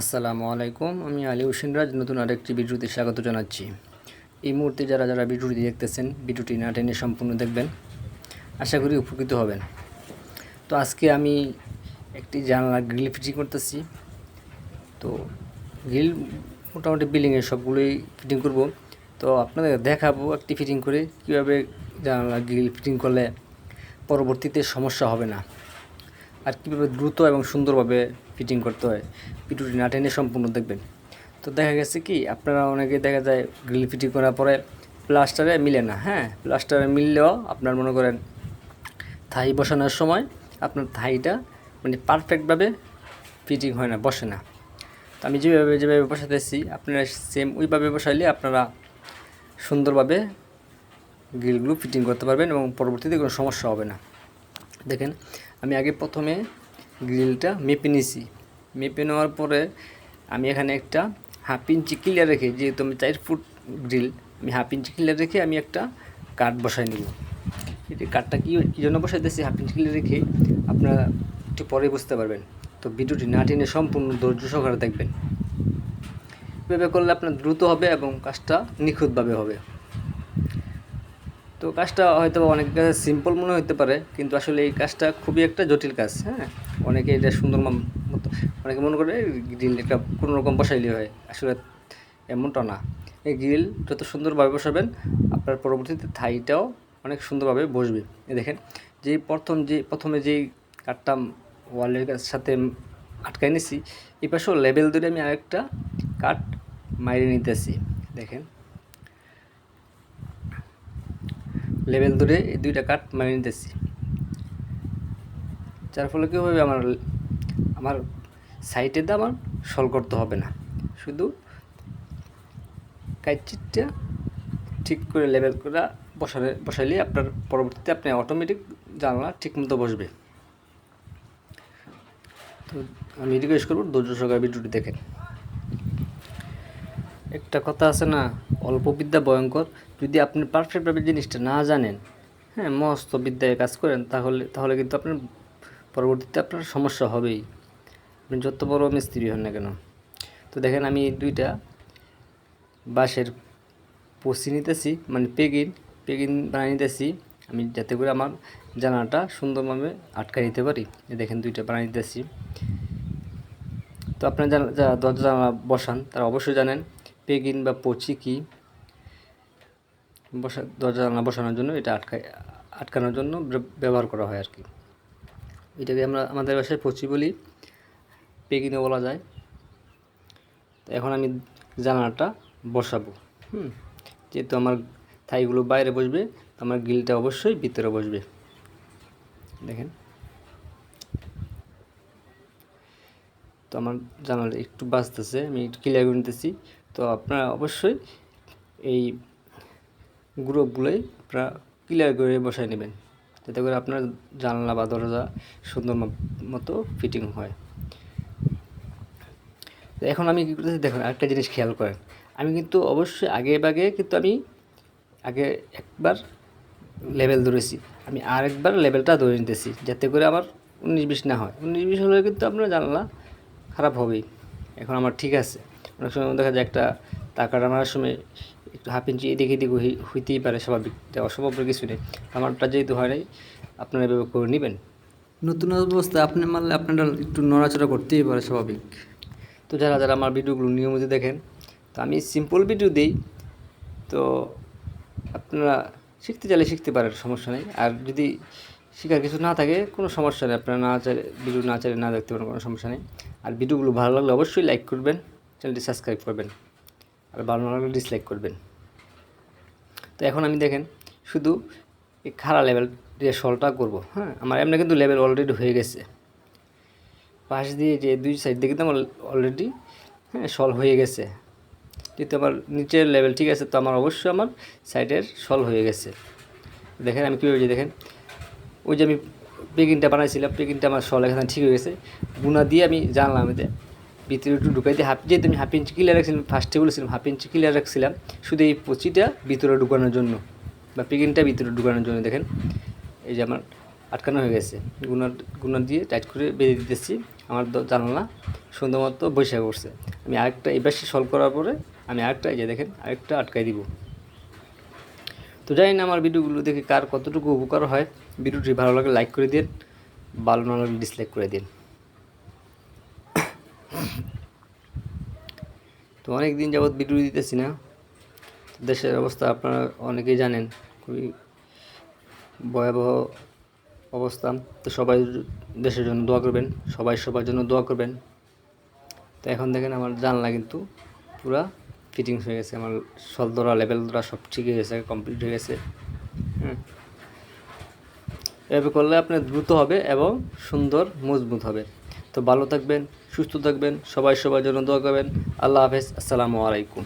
আসসালামু আলাইকুম, আমি আলী হোসেন রাজ নতুন আরেকটি ভিডিওতে স্বাগত জানাচ্ছি। এই মুহূর্তে যারা ভিডিওটি দেখতেছেন, ভিডিওটি না টেনে সম্পূর্ণ দেখবেন, আশা করি উপকৃত হবেন। তো আজকে আমি একটি জানলা গ্রিল ফিটিং করতেছি। তো গ্রিল মোটামুটি বিল্ডিংয়ের সবগুলোই ফিটিং করব। তো আপনাদের দেখাবো একটি ফিটিং করে কীভাবে জানলা গ্রিল ফিটিং করলে পরবর্তীতে সমস্যা হবে না, আর কীভাবে দ্রুত এবং সুন্দরভাবে ফিটিং করতে হয়। ভিডিওটি না টেনে সম্পূর্ণ দেখবেন। তো দেখা গেছে কি, আপনারা অনেকে দেখা যায় গ্রিল ফিটিং করার পরে প্লাস্টারে মিলে না। প্লাস্টারে মিললেও আপনার মনে করেন থাই বসানোর সময় আপনার থাইটা মানে পারফেক্টভাবে ফিটিং হয় না, বসে না। তো আমি যেভাবে বসাতেছি আপনারা সেম ওইভাবে বসাইলে আপনারা সুন্দরভাবে গ্রিলগুলো ফিটিং করতে পারবেন এবং পরবর্তীতে কোনো সমস্যা হবে না। দেখেন, আমি প্রথমে গ্রিলটা মেপে নিছি। মেপে নেওয়ার পরে আমি এখানে একটা 1/2 ইঞ্চি ক্লিয়ার রেখে, যেহেতু আমি 4 ফুট গ্রিল, আমি 1/2 ইঞ্চি ক্লিয়ার রেখে আমি একটা কাঠ বসাই নেব। এই কাঠটা কী জন্য বসাইতেছি 1/2 ইঞ্চি ক্লিয়ার রেখে, আপনারা একটু পরে বুঝতে পারবেন। তো ভিডিওটি না টেনে সম্পূর্ণ ধৈর্য সহকারে দেখবেন। এভাবে করলে আপনার দ্রুত হবে এবং কাজটা নিখুঁতভাবে হবে। তো কাজটা হয়তো অনেকের কাছে সিম্পল মনে হতে পারে, কিন্তু আসলে এই কাজটা খুবই একটা জটিল কাজ। অনেকে এটা সুন্দর মতো, অনেকে মনে করে গ্রিল একটা কোনো রকম বসাইলে হয়, আসলে এমনটা না। এই গ্রিল যত সুন্দরভাবে বসাবেন আপনার পরবর্তীতে থাইটাও অনেক সুন্দরভাবে বসবে। দেখেন, প্রথমে যেই কাঠটা ওয়ালের সাথে আটকাই নিছি, এই পাশেও লেবেল ধরে আমি আরেকটা কাঠ মাইরে নিতেছি। দেখেন, লেবেল ধরে এই দুইটা কাঠ মারিয়ে নিতেছি, যার ফলে কী হবে, আমার সাইডেতে আমার সল করতে হবে না। শুধু কাইচিটটা ঠিক করে লেবেল করে বসাইলে আপনার পরবর্তীতে আপনি অটোমেটিক জানলা ঠিক মতো বসবে। তো আমি রিকোয়েস্ট করবো ধৈর্য সহকারে ভিডিওটি দেখেন। একটা কথা আছে না, অল্প বিদ্যা ভয়ঙ্কর। যদি আপনি পারফেক্টভাবে জিনিসটা না জানেন, মস্ত বিদ্যায় কাজ করেন, তাহলে কিন্তু আপনার পরবর্তীতে আপনার সমস্যা হবেই, আপনি যত বড় মিস্ত্রি হন না কেন। তো দেখেন, আমি দুইটা বাঁশের পচি নিতেছি, মানে পেগিন বানিয়ে নিতেছি আমি, যাতে করে আমার জানালাটা সুন্দরভাবে আটকা নিতে পারি। দেখেন, দুইটা বানিয়ে নিতেছি। তো আপনার যারা দরজা জানালা বসান তারা অবশ্যই জানেন পেগিন বা পচি কি। দরজা জানালা বসানোর জন্য এটা আটকানোর জন্য ব্যবহার করা হয় আর কি। এটাকে আমরা আমাদের ভাষায় পচি বলি, পেগিনও বলা যায়। তো এখন আমি জানালাটা বসাবো। যেহেতু আমার থাইগুলো বাইরে বসবে, আমার গ্রিলটা অবশ্যই ভিতরে বসবে। দেখেন, তো আমার জানালা একটু বাঁচতেছে, আমি একটু ক্লিয়ার করে নিতেছি। তো আপনারা অবশ্যই এই গ্রুপগুলোই আপনারা ক্লিয়ার করে বসাই নেবেন, যাতে করে আপনার জানলা বা দরজা সুন্দর মতো ফিটিং হয়। তো এখন আমি কী করতেছি দেখুন, আরেকটা জিনিস খেয়াল করেন। আমি কিন্তু অবশ্যই আগে কিন্তু আমি একবার লেভেল ধরেছি, আমি আরেকবার লেভেলটা ধরে নিতেছি, যাতে করে আমার 19-20 না হয়। 19-20 হলে কিন্তু আপনার জানলা খারাপ হবেই। এখন আমার ঠিক আছে। অনেক সময় দেখা যায় একটা টাকাটা মারার সময় একটু 1/2 ইঞ্চি এদিকে হইতেই পারে, স্বাভাবিক, অসম্ভবের কিছু নেই। আমারটা যেহেতু হয় নাই, আপনারা এভাবে করে নেবেন। নতুন অবস্থায় আপনি মারলে আপনারা একটু নড়াচড়া করতেই পারে, স্বাভাবিক। তো যারা আমার ভিডিওগুলো নিয়মিত দেখেন, তো আমি সিম্পল ভিডিও দিই, তো আপনারা শিখতে চাইলে শিখতে পারেন, সমস্যা নেই। আর যদি শেখার কিছু না থাকে, কোনো সমস্যা নেই, আপনারা ভিডিও না চাইলে না দেখতে পারেন, কোনো সমস্যা নেই। আর ভিডিওগুলো ভালো লাগলে অবশ্যই লাইক করবেন, চ্যানেলটি সাবস্ক্রাইব করবেন, আর ভালো না লাগলে ডিসলাইক করবেন। তো এখন আমি দেখেন শুধু এই খাড়া লেভেল দিয়ে সলটা করবো। আমার এমনি কিন্তু লেভেল অলরেডি হয়ে গেছে, পাশ দিয়ে যে দুই সাইড দিয়ে কিন্তু আমার অলরেডি সল হয়ে গেছে। যেহেতু আমার নিচের লেভেল ঠিক আছে, তো আমার অবশ্যই আমার সাইডের সল হয়ে গেছে। দেখেন আমি কীভাবে, দেখেন ওই যে আমি পেগিনটা বানাইছিলাম, পেগিনটা আমার সল এখানে ঠিক হয়ে গেছে। গুনা দিয়ে আমি জানলাম ভিতরে একটু ঢুকাই দিয়ে যেহেতু আমি 1/2 ইঞ্চি ক্লিয়ার রাখছিলাম, ফার্স্টে বলেছিলাম 1/2 ইঞ্চি ক্লিয়ার রাখছিলাম শুধু এই পচিটা ভিতরে ঢুকানোর জন্য, বা পেগিনটা ভিতরে ঢুকানোর জন্য। দেখেন, এই যে আমার আটকানো হয়ে গেছে, গুনা দিয়ে টাইট করে বেঁধে দিতেছি। আমার জানলা সুন্দর মতো বৈশাখ করছে। আমি আরেকটা এই পাশে সলভ করার পরে আমি আরেকটা এই যে দেখেন আরেকটা আটকাই দিব। তো জানি না আমার ভিডিওগুলো দেখে কার কতটুকু উপকার হয়। ভিডিওটি ভালো লাগলে লাইক করে দিন, ভালো না লাগলে ডিসলাইক করে দিন। তো অনেক দিন যাবৎ ভিডিও দিতেছি না। দেশের অবস্থা আপনারা অনেকেই জানেন, খুবই ভয়াবহ অবস্থা। তো সবাই দেশের জন্য দোয়া করবেন, সবাই সবার জন্য দোয়া করবেন। তো এখন দেখেন আমার জানলা কিন্তু পুরা ফিটিংস হয়ে গেছে, আমার সল ধরা লেভেল ধরা সব ঠিক হয়ে গেছে, কমপ্লিট হয়ে গেছে। এভাবে করলে আপনার দ্রুত হবে এবং সুন্দর মজবুত হবে। তো ভালো থাকবেন, সুস্থ থাকবেন, সবাই সবার জন্য দোয়া করবেন। আল্লাহ হাফেজ, আসসালামু আলাইকুম।